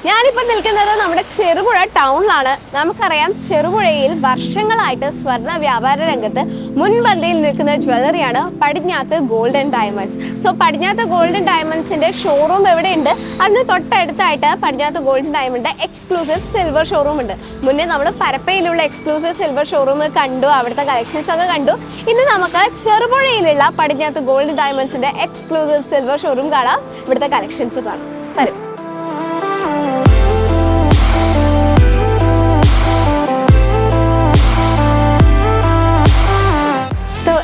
ഞാനിപ്പോൾ നിൽക്കുന്നത് നമ്മുടെ ചെറുപുഴ ടൗണിലാണ്. നമുക്കറിയാം ചെറുപുഴയിൽ വർഷങ്ങളായിട്ട് സ്വർണ്ണ വ്യാപാര രംഗത്ത് മുൻപന്തിയിൽ നിൽക്കുന്ന ജ്വല്ലറിയാണ് Padinjath golden diamonds. So Padinjath golden ഡയമണ്ട്സിന്റെ ഷോറൂം എവിടെയുണ്ട്? അതിന് തൊട്ടടുത്തായിട്ട് Padinjath golden diamond exclusive silver showroom ഉണ്ട്. മുന്നേ നമ്മൾ പരപ്പയിലുള്ള എക്സ്ക്ലൂസീവ് സിൽവർ ഷോറൂം കണ്ടു, അവിടുത്തെ കളക്ഷൻസ് ഒക്കെ കണ്ടു. ഇന്ന് നമുക്ക് ചെറുപുഴയിലുള്ള പടിഞ്ഞാത്ത് ഗോൾഡൻ ഡയമണ്ട്സിന്റെ എക്സ്ക്ലൂസീവ് സിൽവർ ഷോറൂം കാണാം, ഇവിടുത്തെ കളക്ഷൻസ് കാണാം. വരും.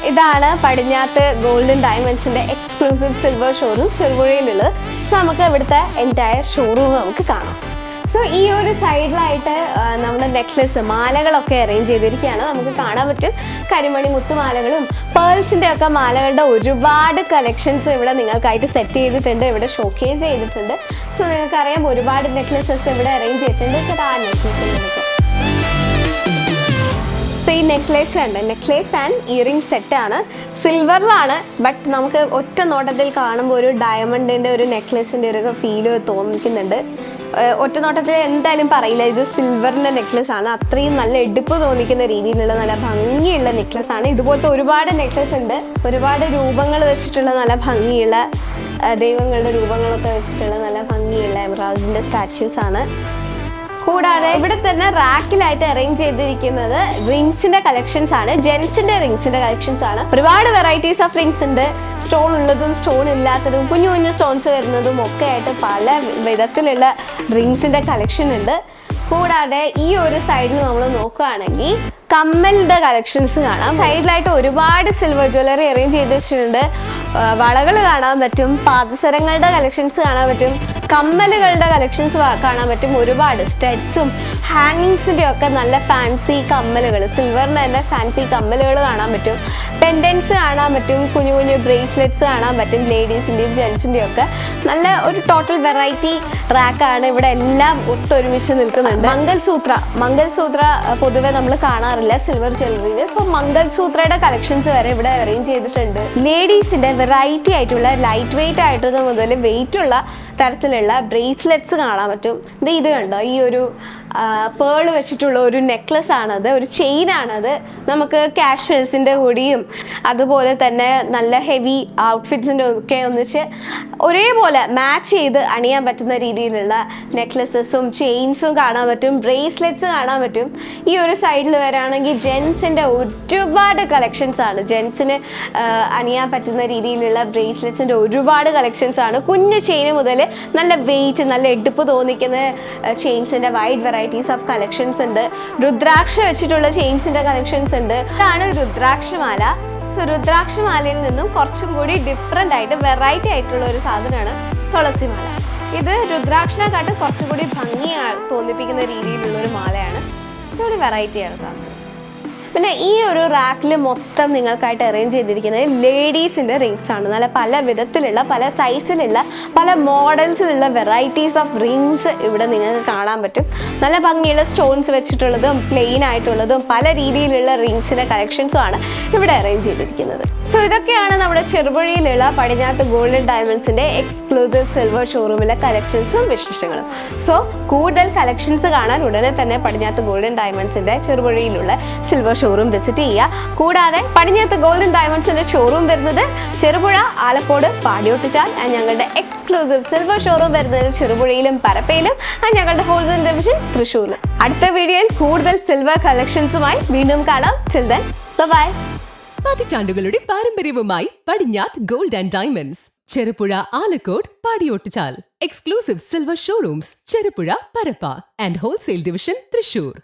ഇതാണ് പടിഞ്ഞാത്ത് ഗോൾഡൻ ഡയമണ്ട്സിന്റെ എക്സ്ക്ലൂസീവ് സിൽവർ ഷോറൂം ചെറുപുഴയിലുള്ളത്. സോ നമുക്ക് ഇവിടുത്തെ എൻറ്റയർ ഷോറൂം നമുക്ക് കാണാം. സോ ഈ ഒരു സൈഡിലായിട്ട് നമ്മുടെ നെക്ലസ് മാലകളൊക്കെ അറേഞ്ച് ചെയ്തിരിക്കുകയാണ്. നമുക്ക് കാണാൻ പറ്റും കരിമണി മുത്തുമാലകളും പേൾസിൻ്റെ ഒക്കെ മാലകളുടെ ഒരുപാട് കളക്ഷൻസ് ഇവിടെ നിങ്ങൾക്കായിട്ട് സെറ്റ് ചെയ്തിട്ടുണ്ട്, ഇവിടെ ഷോക്കേസ് ചെയ്തിട്ടുണ്ട്. സോ നിങ്ങൾക്കറിയാം ഒരുപാട് നെക്ലസസ് ഇവിടെ അറേഞ്ച് ചെയ്തിട്ടുണ്ട്. സോ ആ നെക്ലസ് ഈ നെക്ലേസ് ഉണ്ട്, നെക്ലേസ് ആൻഡ് ഇയറിംഗ് സെറ്റാണ്, സിൽവറിലാണ്. ബട്ട് നമുക്ക് ഒറ്റ നോട്ടത്തിൽ കാണുമ്പോൾ ഒരു ഡയമണ്ടിൻ്റെ ഒരു നെക്ലേസിൻ്റെ ഒരു ഫീല് തോന്നിക്കുന്നുണ്ട്. ഒറ്റ നോട്ടത്തിൽ എന്തായാലും പറയില്ല ഇത് സിൽവറിൻ്റെ നെക്ലസ് ആണ്. അത്രയും നല്ല എടുപ്പ് തോന്നിക്കുന്ന രീതിയിലുള്ള നല്ല ഭംഗിയുള്ള നെക്ലസ് ആണ്. ഇതുപോലത്തെ ഒരുപാട് നെക്ലസ് ഉണ്ട്, ഒരുപാട് രൂപങ്ങൾ വെച്ചിട്ടുള്ള നല്ല ഭംഗിയുള്ള ദൈവങ്ങളുടെ രൂപങ്ങളൊക്കെ വെച്ചിട്ടുള്ള നല്ല ഭംഗിയുള്ള എമറാൾഡിൻ്റെ സ്റ്റാച്യൂസ് ആണ്. കൂടാതെ ഇവിടെ തന്നെ റാക്കിലായിട്ട് അറേഞ്ച് ചെയ്തിരിക്കുന്നത് റിങ്സിന്റെ കളക്ഷൻസ് ആണ്, ജെൻസിന്റെ റിങ്സിന്റെ കളക്ഷൻസ് ആണ്. ഒരുപാട് വെറൈറ്റീസ് ഓഫ് റിങ്സ് ഉണ്ട്, സ്റ്റോൺ ഉള്ളതും സ്റ്റോൺ ഇല്ലാത്തതും കുഞ്ഞു കുഞ്ഞു സ്റ്റോൺസ് വരുന്നതും ഒക്കെ ആയിട്ട് പല വിധത്തിലുള്ള റിങ്സിന്റെ കളക്ഷൻ ഉണ്ട്. കൂടാതെ ഈ ഒരു സൈഡിൽ നമ്മൾ നോക്കുകയാണെങ്കിൽ കമ്മലിൻ്റെ കളക്ഷൻസ് കാണാം. സൈഡിലായിട്ട് ഒരുപാട് സിൽവർ ജ്വല്ലറി അറേഞ്ച് ചെയ്ത് വെച്ചിട്ടുണ്ട്. വളകൾ കാണാൻ പറ്റും, പാദസരങ്ങളുടെ കളക്ഷൻസ് കാണാൻ പറ്റും, കമ്മലുകളുടെ കളക്ഷൻസ് കാണാൻ പറ്റും. ഒരുപാട് സ്റ്റഡ്സും ഹാങ്ങിങ്സിൻ്റെ ഒക്കെ നല്ല ഫാൻസി കമ്മലുകൾ, സിൽവറിന് തന്നെ ഫാൻസി കമ്മലുകൾ കാണാൻ പറ്റും, പെൻഡൻസ് കാണാൻ പറ്റും, കുഞ്ഞു കുഞ്ഞു ബ്രേസ്ലെറ്റ്സ് കാണാൻ പറ്റും, ലേഡീസിൻ്റെയും ജെൻസിൻ്റെയും ഒക്കെ നല്ല ഒരു ടോട്ടൽ വെറൈറ്റി റാക്കാണ്. ഇവിടെ എല്ലാം ഒത്തൊരുമിച്ച് നിൽക്കുന്നുണ്ട്. മംഗൾസൂത്ര പൊതുവെ നമ്മൾ കാണാറില്ല സിൽവർ ജ്വല്ലറിയിൽ. സോ മംഗൾസൂത്രയുടെ കളക്ഷൻസ് വരെ ഇവിടെ അറേഞ്ച് ചെയ്തിട്ടുണ്ട്. ലേഡീസിൻ്റെ വെറൈറ്റി ആയിട്ടുള്ള ലൈറ്റ് വെയിറ്റ് ആയിട്ടുള്ള മുതൽ വെയിറ്റ് ഉള്ള തരത്തിലുള്ള ബ്രേസ്ലെറ്റ്സ് കാണാൻ പറ്റും. ഇത് കണ്ടോ, ഈ ഒരു പേൾ വെച്ചിട്ടുള്ള ഒരു നെക്ലസ് ആണത്, ഒരു ചെയിൻ ആണത്. നമുക്ക് കാഷ്വൽസിൻ്റെ കൂടിയും അതുപോലെ തന്നെ നല്ല ഹെവി ഔട്ട്ഫിറ്റ്സിൻ്റെ ഒക്കെ ഒന്നിച്ച് ഒരേപോലെ മാച്ച് ചെയ്ത് അണിയാൻ പറ്റുന്ന രീതിയിലുള്ള നെക്ലസസും ചെയിൻസും കാണാൻ പറ്റും, ബ്രേസ്ലെറ്റ്സ് കാണാൻ പറ്റും. ഈ ഒരു സൈഡിൽ വരാണെങ്കിൽ ജെൻസിൻ്റെ ഒരുപാട് കളക്ഷൻസ് ആണ്, ജെൻസിന് അണിയാൻ പറ്റുന്ന രീതിയിലുള്ള ബ്രേസ്ലെറ്റ്സിൻ്റെ ഒരുപാട് കളക്ഷൻസ് ആണ്. കുഞ്ഞു ചെയിൻ മുതൽ നല്ല വെയിറ്റ് നല്ല എടുപ്പ് തോന്നിക്കുന്ന ചെയിൻസിൻ്റെ വൈഡ് വെറൈറ്റീസ് ഓഫ് കളക്ഷൻസ് ഉണ്ട്. രുദ്രാക്ഷ വെച്ചിട്ടുള്ള ചെയിൻസിൻ്റെ കളക്ഷൻസ് ഉണ്ട്. ഇതാണ് രുദ്രാക്ഷമാല. സോ രുദ്രാക്ഷമാലയിൽ നിന്നും കുറച്ചും കൂടി ഡിഫറെൻ്റ് ആയിട്ട് വെറൈറ്റി ആയിട്ടുള്ള ഒരു സാധനമാണ് തുളസിമാല. ഇത് രുദ്രാക്ഷനെക്കാട്ടും കുറച്ചും കൂടി ഭംഗി തോന്നിപ്പിക്കുന്ന രീതിയിലുള്ള ഒരു മാലയാണ്, കുറച്ചുകൂടി വെറൈറ്റിയാണ് സാധനം. പിന്നെ ഈ ഒരു റാക്കിൽ മൊത്തം നിങ്ങൾക്കായിട്ട് അറേഞ്ച് ചെയ്തിരിക്കുന്നത് ലേഡീസിൻ്റെ റിങ്സ് ആണ്. നല്ല പല വിധത്തിലുള്ള പല സൈസിലുള്ള പല മോഡൽസിലുള്ള വെറൈറ്റീസ് ഓഫ് റിങ്സ് ഇവിടെ നിങ്ങൾക്ക് കാണാൻ പറ്റും. നല്ല ഭംഗിയുള്ള സ്റ്റോൺസ് വെച്ചിട്ടുള്ളതും പ്ലെയിൻ ആയിട്ടുള്ളതും പല രീതിയിലുള്ള റിങ്സിൻ്റെ കളക്ഷൻസും ആണ് ഇവിടെ അറേഞ്ച് ചെയ്തിരിക്കുന്നത്. സോ ഇതൊക്കെയാണ് നമ്മുടെ ചെറുപുഴയിലുള്ള പടിഞ്ഞാത്ത് ഗോൾഡൻ ഡയമണ്ട്സിൻ്റെ എക്സ്ക്ലൂസീവ് സിൽവർ ഷോറൂമിലെ കളക്ഷൻസും വിശേഷങ്ങളും. സോ കൂടുതൽ കളക്ഷൻസ് കാണാൻ ഉടനെ തന്നെ പടിഞ്ഞാത്ത് ഗോൾഡൻ ഡയമണ്ട്സിൻ്റെ ചെറുപുഴയിലുള്ള സിൽവർ ഷോറൂം വിസിറ്റ് ചെയ്യുക. കൂടാതെ പടിഞ്ഞാത്ത് ഗോൾഡൻ ഡയമണ്ട്സിന്റെ ഷോറൂം വരുന്നത് ചെറുപുഴ, ആലക്കോട്, പാടിയോട്ടുചാൽ. ഞങ്ങളുടെ എക്സ്ക്ലൂസീവ് സിൽവർ ഷോറൂം വരുന്നത് ചെറുപുഴയിലും പരപ്പയിലും. ഞങ്ങളുടെ ഹോൾസെയിൽ ഡിവിഷൻ തൃശ്ശൂരിലും. അടുത്ത വീഡിയോയിൽ കൂടുതൽ സിൽവർ കളക്ഷൻസുമായി വീണ്ടും കാണാം. Till then bye. പതിറ്റാണ്ടുകളുടെ പാരമ്പര്യവുമായി Padinjath gold and diamonds, Cherupuzha, Alakode, Padiyottuchal. Exclusive silver showrooms Cherupuzha, Parappa and wholesale division Thrissur.